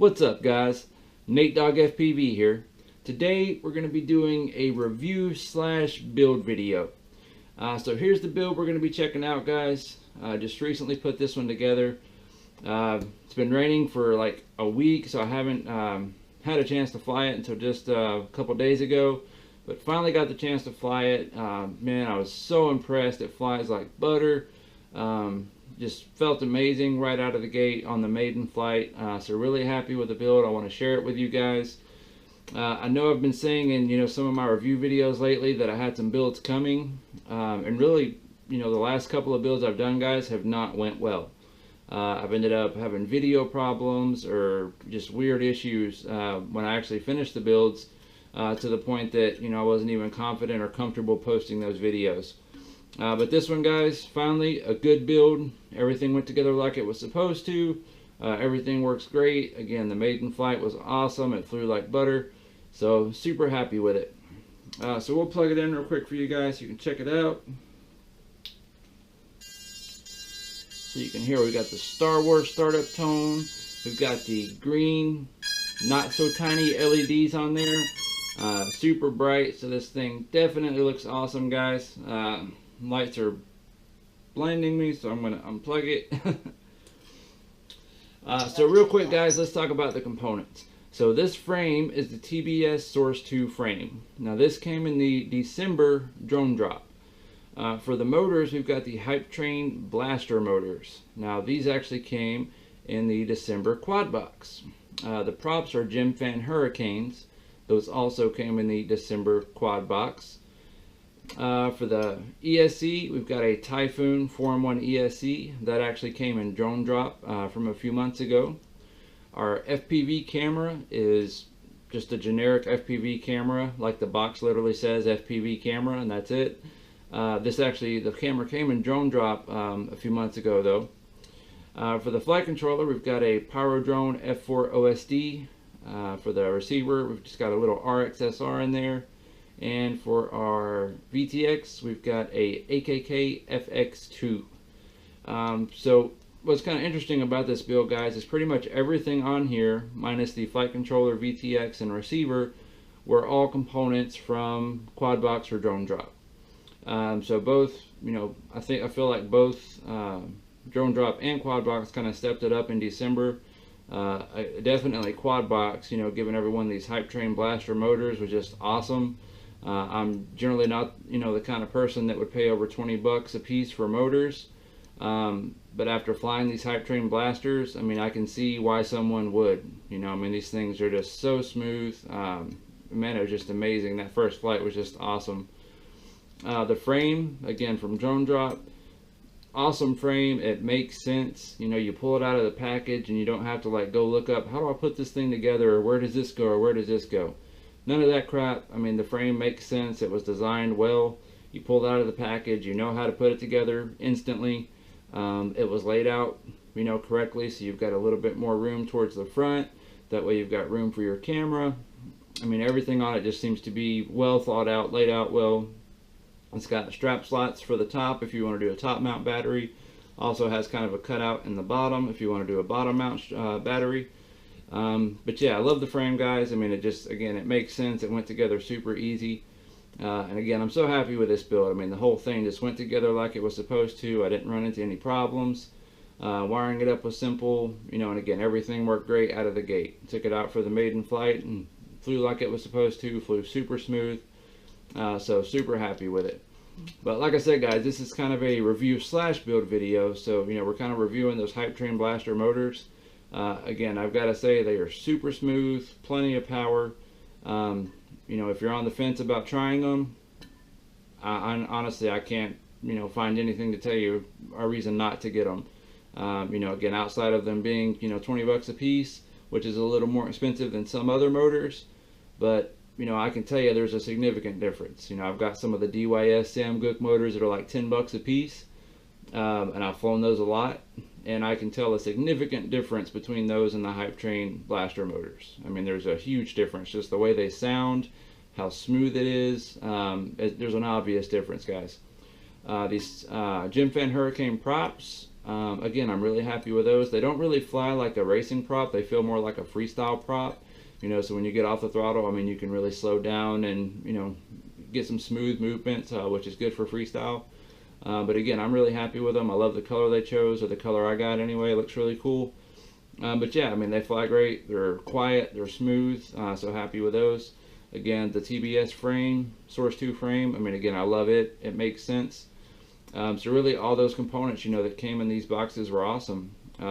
What's up, guys? Nate Dog FPV here. Today we're going to be doing a review slash build video. So here's the build we're going to be checking out, guys. Just recently put this one together. It's been raining for like a week, so I haven't had a chance to fly it until just a couple days ago. But finally got the chance to fly it. Man, I was so impressed. It flies like butter. Just felt amazing right out of the gate on the maiden flight. So really happy with the build. I want to share it with you guys. I know I've been saying in some of my review videos lately that I had some builds coming, and really the last couple of builds I've done, guys, have not went well. I've ended up having video problems or just weird issues when I actually finished the builds, to the point that I wasn't even confident or comfortable posting those videos. But this one, guys, finally a good build. Everything went together like it was supposed to. Everything works great. Again, the maiden flight was awesome. It flew like butter. So super happy with it. So we'll plug it in real quick for you guys so you can check it out. So you can hear we got the Star Wars startup tone. We've got the green, not so tiny LEDs on there. Super bright. So this thing definitely looks awesome, guys. Lights are blinding me, so I'm going to unplug it. So real quick, guys, let's talk about the components. So this frame is the TBS Source 2 frame. Now this came in the December drone drop. For the motors, we've got the Hypetrain blaster motors. Now these actually came in the December quad box. The props are Gem Fan Hurricanes. Those also came in the December quad box. For the ESC, we've got a Typhoon 4-in-1 ESC that actually came in drone drop from a few months ago. Our FPV camera is just a generic FPV camera, like the box literally says FPV camera, and that's it. The camera came in drone drop a few months ago, though. For the flight controller, we've got a Pyrodrone F4 OSD. For the receiver, we've just got a little RXSR in there. And for our VTX, we've got a AKK FX2. So what's kind of interesting about this build, guys, is pretty much everything on here, minus the flight controller, VTX, and receiver, were all components from quad box or drone drop. So both, I feel like both drone drop and quad box kind of stepped it up in December. Definitely quad box, giving everyone these Hypetrain blaster motors was just awesome. I'm generally not, the kind of person that would pay over 20 bucks a piece for motors. But after flying these Hypetrain blasters, I can see why someone would. These things are just so smooth. Man, it was just amazing. That first flight was just awesome. The frame, again, from drone drop, awesome frame. It makes sense. You pull it out of the package and you don't have to like go look up, how do I put this thing together, or where does this go, or where does this go? None of that crap. The frame makes sense. It was designed well. You pull it out of the package, you know how to put it together instantly. It was laid out, correctly, so you've got a little bit more room towards the front. That way you've got room for your camera. Everything on it just seems to be well thought out, laid out well. It's got strap slots for the top if you want to do a top mount battery. Also has kind of a cutout in the bottom if you want to do a bottom mount battery. But yeah, I love the frame, guys. It makes sense. It went together super easy. And again, I'm so happy with this build. The whole thing just went together like it was supposed to. I didn't run into any problems. Wiring it up was simple, and again, everything worked great out of the gate. Took it out for the maiden flight and flew like it was supposed to. Flew super smooth. So super happy with it. But like I said, guys, this is kind of a review slash build video. So, we're kind of reviewing those Hypetrain blaster motors. Again, I've got to say they are super smooth, plenty of power. If you're on the fence about trying them, honestly, I can't, find anything to tell you a reason not to get them. Again, outside of them being, 20 bucks a piece, which is a little more expensive than some other motors, but I can tell you there's a significant difference. I've got some of the DYS Sam Gook motors that are like 10 bucks a piece, and I've flown those a lot, and I can tell a significant difference between those and the Hypetrain blaster motors. There's a huge difference, just the way they sound, how smooth it is. There's an obvious difference, guys. These Gem Fan Hurricane props, Again, I'm really happy with those. They don't really fly like a racing prop. They feel more like a freestyle prop. So when you get off the throttle, I mean, you can really slow down and, get some smooth movements, which is good for freestyle. But again, I'm really happy with them. I love the color they chose, or the color I got anyway. It looks really cool. But yeah, I mean, they fly great. They're quiet. They're smooth. So happy with those. Again, the TBS frame, Source 2 frame. I mean, again, I love it. It makes sense. So really, all those components, that came in these boxes were awesome. The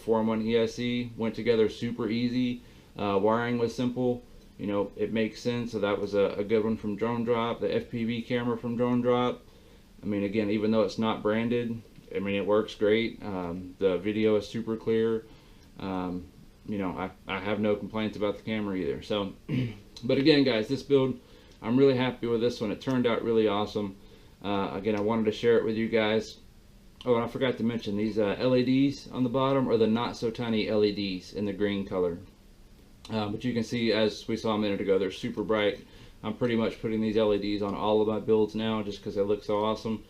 4-in-1 ESC went together super easy. Wiring was simple. It makes sense. So that was a good one from Drone Drop. The FPV camera from Drone Drop. I mean, again, even though it's not branded, I mean, it works great. The video is super clear. I have no complaints about the camera either. So, but again, guys, this build, I'm really happy with this one. It turned out really awesome. Again, I wanted to share it with you guys. Oh, and I forgot to mention, these LEDs on the bottom are the not so tiny LEDs in the green color. But you can see, as we saw a minute ago, they're super bright. I'm pretty much putting these LEDs on all of my builds now just because they look so awesome.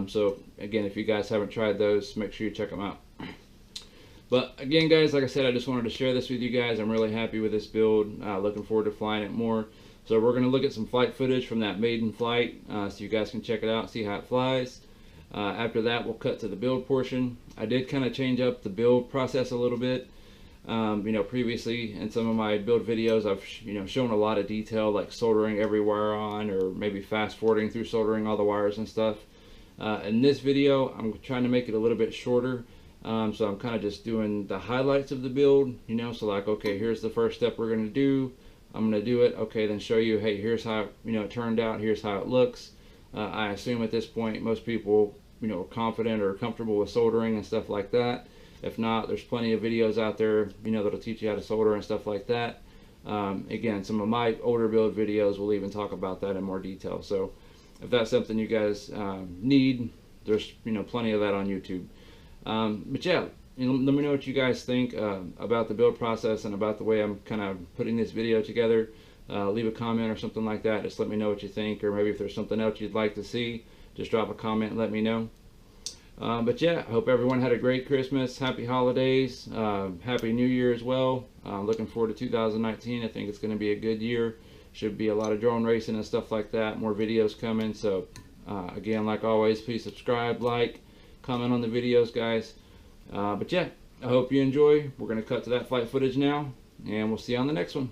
So again, if you guys haven't tried those, make sure you check them out. But again, guys, like I said, I just wanted to share this with you guys. I'm really happy with this build. Looking forward to flying it more. So we're going to look at some flight footage from that maiden flight, so you guys can check it out, see how it flies. After that, we'll cut to the build portion. I did kind of change up the build process a little bit. Previously in some of my build videos, I've shown a lot of detail, like soldering every wire on, or maybe fast forwarding through soldering all the wires and stuff. In this video, I'm trying to make it a little bit shorter. So I'm kind of just doing the highlights of the build, so like, okay, here's the first step we're going to do. I'm going to do it. Okay, then show you, hey, here's how it turned out. Here's how it looks. I assume at this point most people are confident or comfortable with soldering and stuff like that. If not, there's plenty of videos out there that'll teach you how to solder and stuff like that. Again, some of my older build videos will even talk about that in more detail. So if that's something you guys need, there's plenty of that on YouTube. But yeah, let me know what you guys think about the build process and about the way I'm kind of putting this video together. Leave a comment or something like that. Just let me know what you think, or maybe if there's something else you'd like to see, just drop a comment and let me know. But yeah, I hope everyone had a great Christmas, happy holidays, happy New Year as well. Looking forward to 2019. I think it's going to be a good year. Should be a lot of drone racing and stuff like that. More videos coming. So again, like always, please subscribe, like, comment on the videos, guys. But yeah, I hope you enjoy. We're going to cut to that flight footage now, and we'll see you on the next one.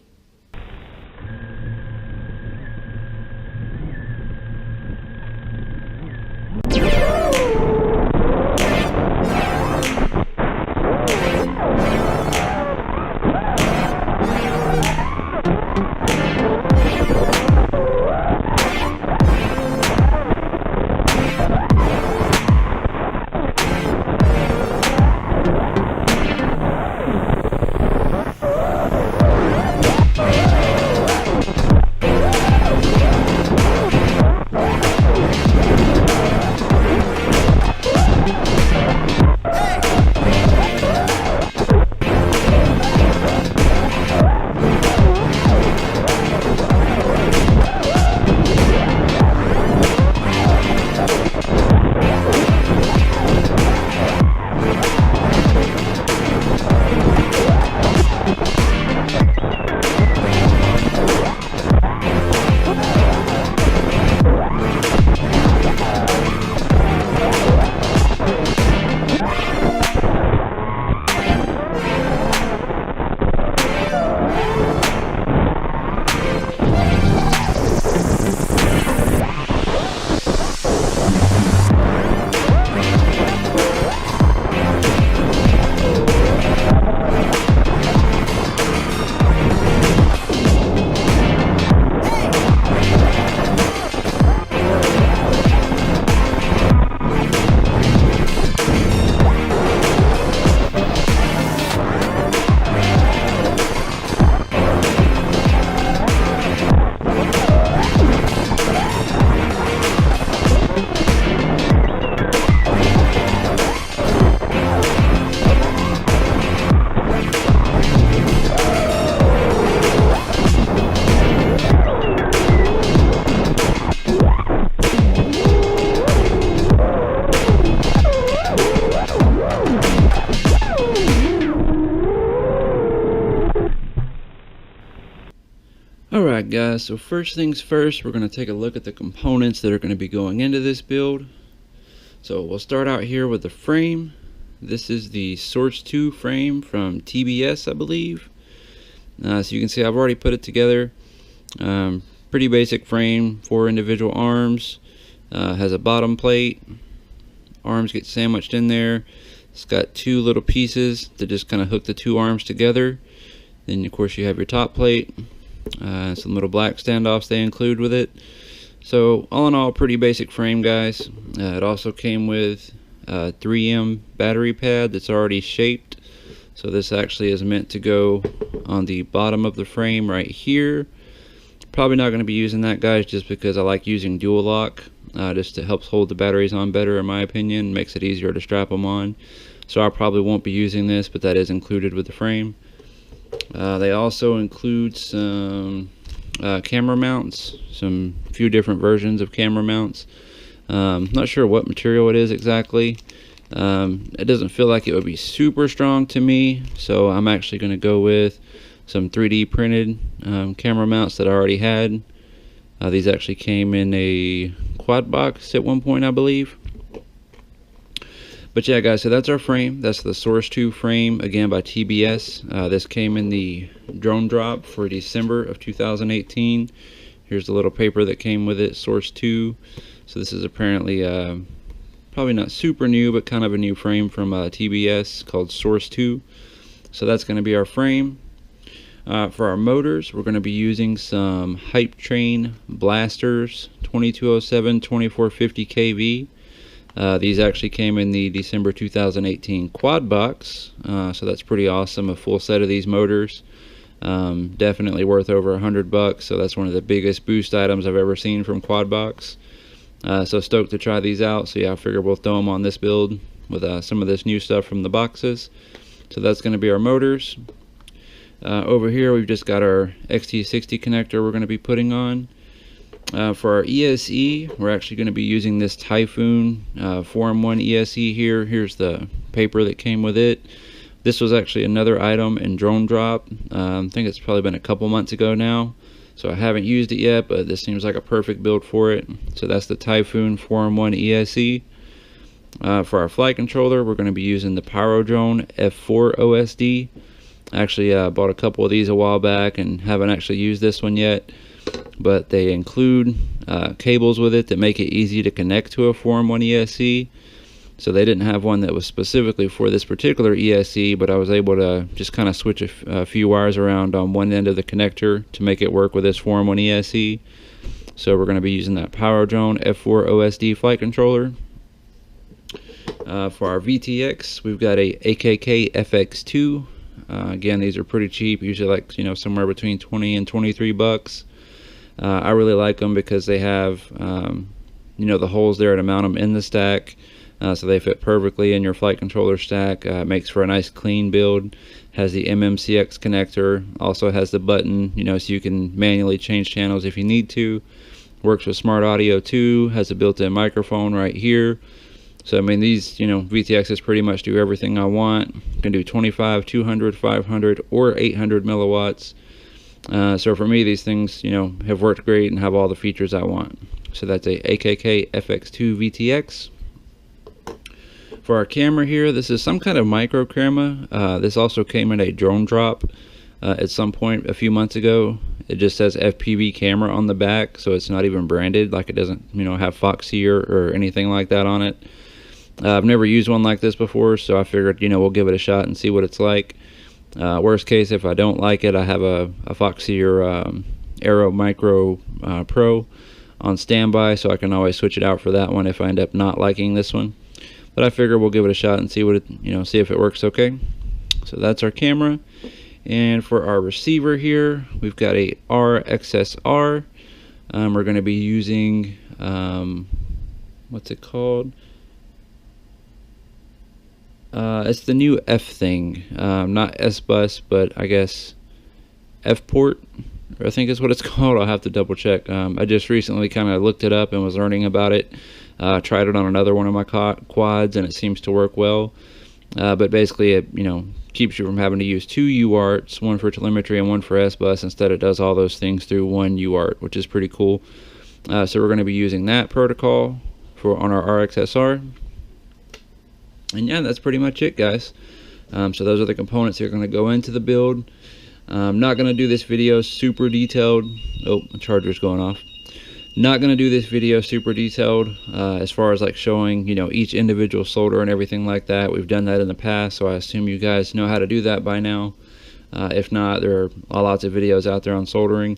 Alright guys, so first things first, we're going to take a look at the components that are going to be going into this build. So we'll start out here with the frame. This is the Source 2 frame from TBS, I believe. So you can see I've already put it together. Pretty basic frame, 4 individual arms. Has a bottom plate. Arms get sandwiched in there. It's got 2 little pieces to just kind of hook the 2 arms together. Then of course you have your top plate. Some little black standoffs they include with it. So all in all, pretty basic frame, guys. It also came with a 3M battery pad that's already shaped. So this actually is meant to go on the bottom of the frame right here. Probably not going to be using that, guys, just because I like using dual lock. Just to help hold the batteries on better, in my opinion. Makes it easier to strap them on. So I probably won't be using this, but that is included with the frame. They also include some camera mounts, some few different versions of camera mounts. Not sure what material it is exactly. It doesn't feel like it would be super strong to me, so I'm actually going to go with some 3D printed camera mounts that I already had. These actually came in a quad box at one point, I believe. But yeah, guys, so that's our frame. That's the Source 2 frame, again by TBS. This came in the drone drop for December of 2018. Here's the little paper that came with it, Source 2. So this is apparently probably not super new, but kind of a new frame from TBS called Source 2. So that's going to be our frame. For our motors, we're going to be using some Hypetrain blasters, 2207 2450 kV. These actually came in the December 2018 quad box, so that's pretty awesome. A full set of these motors, definitely worth over $100. So that's one of the biggest boost items I've ever seen from quad box. So stoked to try these out. So yeah, I figure we'll throw them on this build with some of this new stuff from the boxes. So that's going to be our motors. Over here we've just got our XT60 connector we're going to be putting on. For our ESE, we're actually going to be using this Typhoon 4-in-1 ESE here. Here's the paper that came with it. This was actually another item in drone drop. I think it's probably been a couple months ago now, so I haven't used it yet, but this seems like a perfect build for it. So that's the Typhoon 4-in-1 ESE. For our flight controller, we're going to be using the Pyrodrone F4 OSD. I actually bought a couple of these a while back and haven't actually used this one yet. But they include cables with it that make it easy to connect to a 4-in-1 ESC. So they didn't have one that was specifically for this particular ESC, but I was able to just kind of switch a few wires around on one end of the connector to make it work with this 4-in-1 ESC. So we're going to be using that Pyrodrone F4 OSD flight controller. For our VTX, we've got a AKK FX2. Again, these are pretty cheap, usually like, you know, somewhere between 20 and 23 bucks. I really like them because they have, you know, the holes there to mount them in the stack, so they fit perfectly in your flight controller stack. Makes for a nice clean build. Has the MMCX connector, also has the button, you know, so you can manually change channels if you need to. Works with smart audio too. Has a built-in microphone right here. So I mean, these, you know, VTXs pretty much do everything I want. Can do 25, 200, 500, or 800 milliwatts. So for me, these things, you know, have worked great and have all the features I want. So that's a AKK FX2 VTX. For our camera here, this is some kind of micro camera. This also came in a drone drop at some point a few months ago. It just says FPV camera on the back, so it's not even branded. Like, it doesn't, you know, have Foxy or anything like that on it. I've never used one like this before, so I figured, you know, we'll give it a shot and see what it's like. Worst case, if I don't like it, I have a Foxy or Aero Micro Pro on standby, so I can always switch it out for that one if I end up not liking this one. But I figure we'll give it a shot and see what it, you know, see if it works okay. So that's our camera. And for our receiver here, we've got a RXSR. We're going to be using what's it called? It's the new F thing, not S-Bus, but I guess F-Port, I think is what it's called. I'll have to double check. I just recently kind of looked it up and was learning about it. Tried it on another one of my quads, and it seems to work well. But basically, it, you know, keeps you from having to use 2 UARTs, one for telemetry and one for S-Bus. Instead, it does all those things through 1 UART, which is pretty cool. So we're going to be using that protocol on our RXSR. And yeah, that's pretty much it, guys. So those are the components that are going to go into the build. I'm not going to do this video super detailed. Oh, the charger's going off. Not going to do this video super detailed as far as like showing, you know, each individual solder and everything like that. We've done that in the past, so I assume you guys know how to do that by now. If not, there are lots of videos out there on soldering.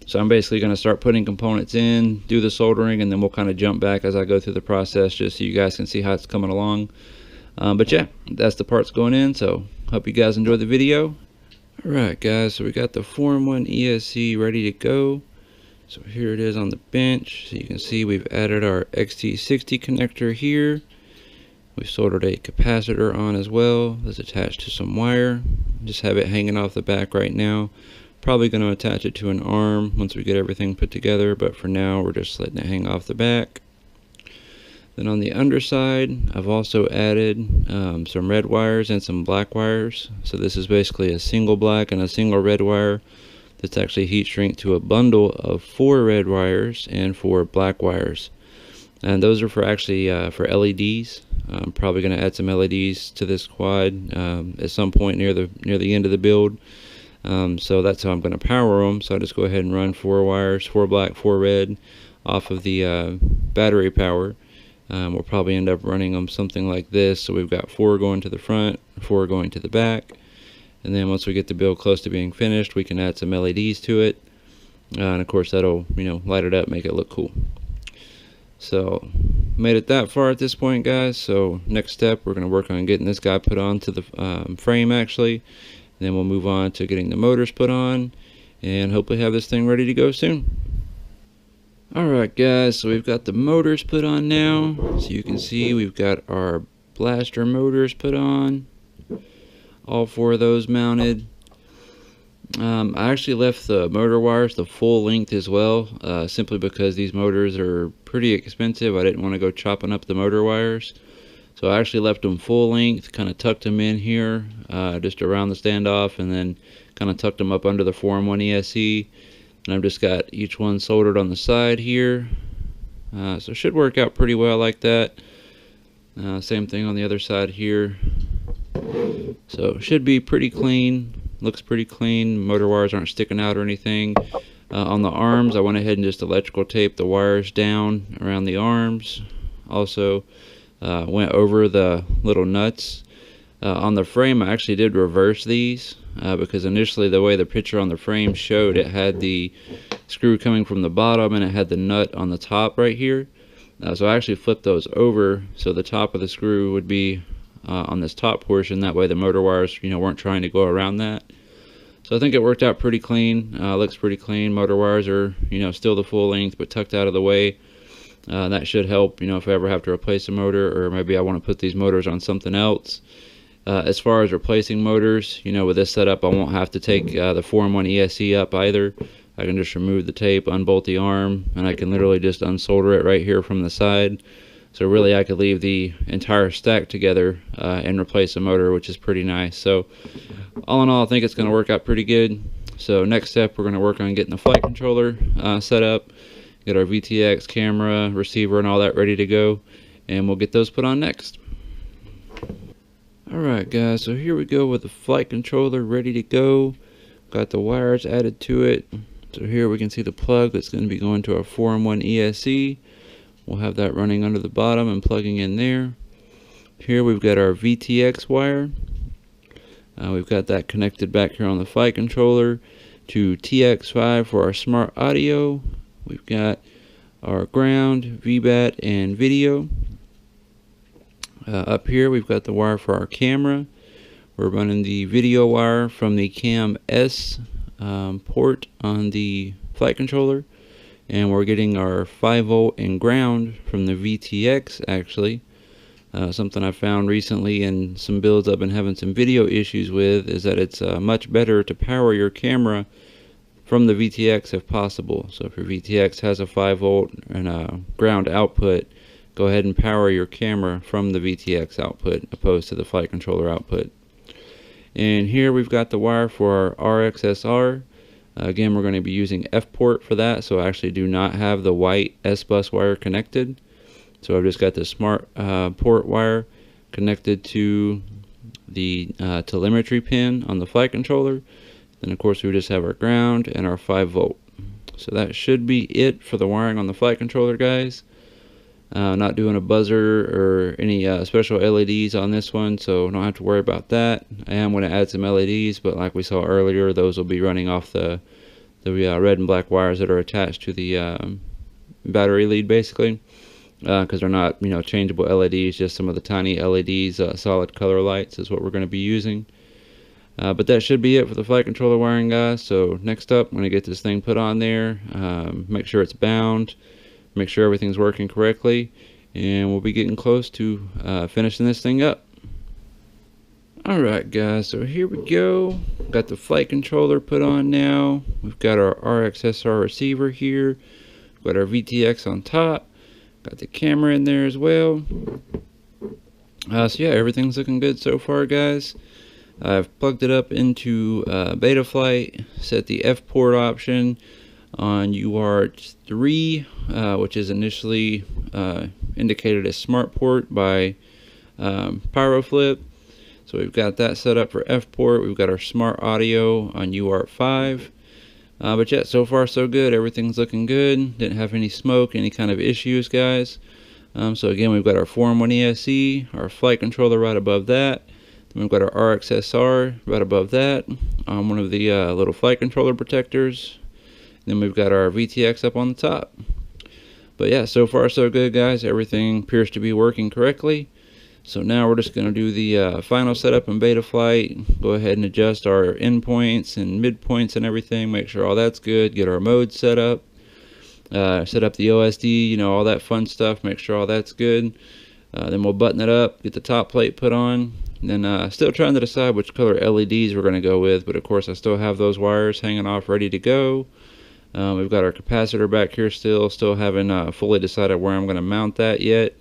So I'm basically going to start putting components in, do the soldering, and then we'll kind of jump back as I go through the process just so you guys can see how it's coming along. But yeah, that's the parts going in, so hope you guys enjoy the video. Alright guys, so we got the Form 1 ESC ready to go. So here it is on the bench. So you can see we've added our XT60 connector here. We soldered a capacitor on as well that's attached to some wire. Just have it hanging off the back right now. Probably going to attach it to an arm once we get everything put together, but for now we're just letting it hang off the back. Then on the underside, I've also added some red wires and some black wires. So this is basically a single black and a single red wire that's actually heat shrink to a bundle of 4 red wires and 4 black wires. And those are for actually for LEDs. I'm probably going to add some LEDs to this quad at some point near the end of the build. So that's how I'm going to power them. So I just go ahead and run 4 wires, 4 black, 4 red, off of the battery power. We'll probably end up running them something like this. So we've got 4 going to the front, 4 going to the back. And then once we get the build close to being finished, we can add some LEDs to it. And of course that'll, you know, light it up, make it look cool. So made it that far at this point, guys. So next step, we're going to work on getting this guy put onto the frame actually. And then we'll move on to getting the motors put on and hopefully have this thing ready to go soon. Alright guys, so we've got the motors put on now. So you can see we've got our blaster motors put on. All 4 of those mounted. I actually left the motor wires the full length as well, simply because these motors are pretty expensive. I didn't want to go chopping up the motor wires. So I actually left them full length, kind of tucked them in here, just around the standoff, and then kind of tucked them up under the Form 1 ESC. And I've just got each one soldered on the side here. So it should work out pretty well like that. Same thing on the other side here. So it should be pretty clean. Looks pretty clean. Motor wires aren't sticking out or anything. On the arms, I went ahead and just electrical taped the wires down around the arms. Also went over the little nuts. On the frame, I actually did reverse these because initially the way the picture on the frame showed, it had the screw coming from the bottom and it had the nut on the top right here. So I actually flipped those over so the top of the screw would be on this top portion. That way the motor wires, you know, weren't trying to go around that. So I think it worked out pretty clean. Looks pretty clean. Motor wires are, you know, still the full length but tucked out of the way. That should help, you know, if I ever have to replace a motor, or maybe I want to put these motors on something else. As far as replacing motors, you know, with this setup I won't have to take the Form 1 ESC up either. I can just remove the tape, unbolt the arm, and I can literally just unsolder it right here from the side. So really I could leave the entire stack together and replace a motor, which is pretty nice. So all in all, I think it's going to work out pretty good. So next step, we're going to work on getting the flight controller set up, get our VTX camera, receiver, and all that ready to go, and we'll get those put on next. Alright guys, so here we go with the flight controller ready to go. Got the wires added to it. So here we can see the plug that's going to be going to our Form 1 ESC. We'll have that running under the bottom and plugging in there. Here we've got our VTX wire. We've got that connected back here on the flight controller to TX5 for our smart audio. We've got our ground, VBAT, and video. Up here we've got the wire for our camera. We're running the video wire from the Cam S port on the flight controller. And we're getting our 5-volt and ground from the VTX actually. Something I found recently in some builds I've been having some video issues with is that it's much better to power your camera from the VTX if possible. So if your VTX has a 5-volt and a ground output, go ahead and power your camera from the VTX output opposed to the flight controller output. And here we've got the wire for our RXSR. Again, we're going to be using F port for that, so I actually do not have the white S-bus wire connected. So I've just got the smart port wire connected to the telemetry pin on the flight controller. Then of course we just have our ground and our 5-volt. So that should be it for the wiring on the flight controller, guys. Not doing a buzzer or any special LEDs on this one, so don't have to worry about that. I am going to add some LEDs, but like we saw earlier, those will be running off the red and black wires that are attached to the battery lead, basically, because they're not, you know, changeable LEDs, just some of the tiny LEDs, solid color lights is what we're going to be using. But that should be it for the flight controller wiring, guys. So next up, I'm going to get this thing put on there, make sure it's bound, make sure everything's working correctly, and we'll be getting close to finishing this thing up. Alright guys, so here we go. Got the flight controller put on now. We've got our RXSR receiver here. We've got our VTX on top. Got the camera in there as well. So yeah, everything's looking good so far, guys. I've plugged it up into Betaflight, set the F port option on UART 3, which is initially indicated as smart port by Pyroflip. So we've got that set up for F port. We've got our smart audio on UART 5. But yeah, so far so good. Everything's looking good. Didn't have any smoke, any kind of issues, guys. So again, we've got our Form 1 ESC, our flight controller right above that. Then we've got our RXSR right above that on one of the little flight controller protectors. Then we've got our VTX up on the top. But yeah, so far so good, guys. Everything appears to be working correctly. So now we're just going to do the final setup in Betaflight. Go ahead and adjust our endpoints and midpoints and everything. Make sure all that's good. Get our mode set up. Set up the OSD, you know, all that fun stuff. Make sure all that's good. Then we'll button it up. Get the top plate put on. And then still trying to decide which color LEDs we're going to go with. But of course I still have those wires hanging off ready to go. We've got our capacitor back here still haven't fully decided where I'm going to mount that yet.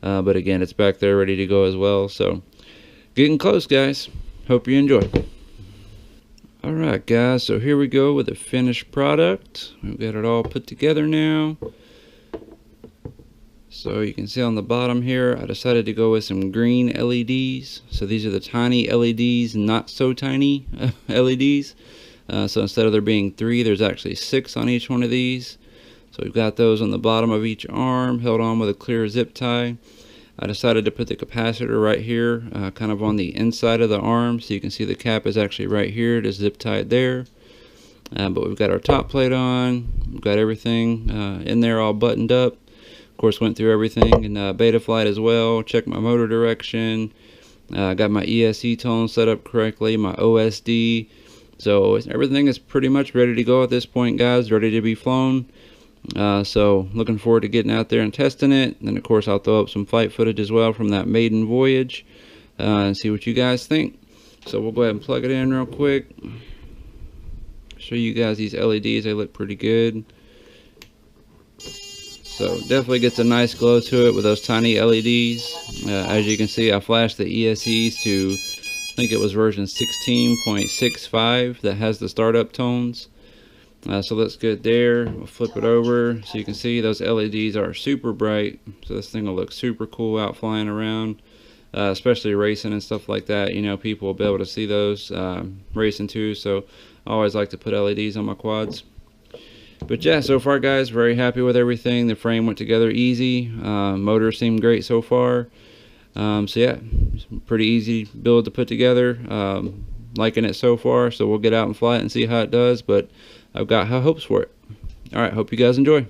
But again, it's back there ready to go as well. So getting close, guys. Hope you enjoy. Alright guys, so here we go with the finished product. We've got it all put together now. So you can see on the bottom here, I decided to go with some green LEDs. So these are the tiny LEDs, not so tiny LEDs. So instead of there being 3, there's actually 6 on each one of these. So we've got those on the bottom of each arm, held on with a clear zip tie. I decided to put the capacitor right here, kind of on the inside of the arm, so you can see the cap is actually right here, just zip tied there. But we've got our top plate on, we've got everything in there all buttoned up. Of course, went through everything in Betaflight as well, checked my motor direction, got my ESC tone set up correctly, my OSD. So everything is pretty much ready to go at this point, guys, ready to be flown. So looking forward to getting out there and testing it. And then of course I'll throw up some flight footage as well from that maiden voyage and see what you guys think. So we'll go ahead and plug it in real quick, show you guys these LEDs. They look pretty good. So definitely gets a nice glow to it with those tiny LEDs. As you can see, I flashed the ESCs to, I think it was version 16.65 that has the startup tones. So that's good there. We'll flip it over so you can see those LEDs are super bright. So this thing will look super cool out flying around, especially racing and stuff like that. You know, people will be able to see those racing too. So I always like to put LEDs on my quads. But yeah, so far guys, very happy with everything. The frame went together easy. Motor seemed great so far. So yeah, pretty easy build to put together. Liking it so far. So we'll get out and fly it and see how it does. But I've got high hopes for it. Alright, hope you guys enjoy.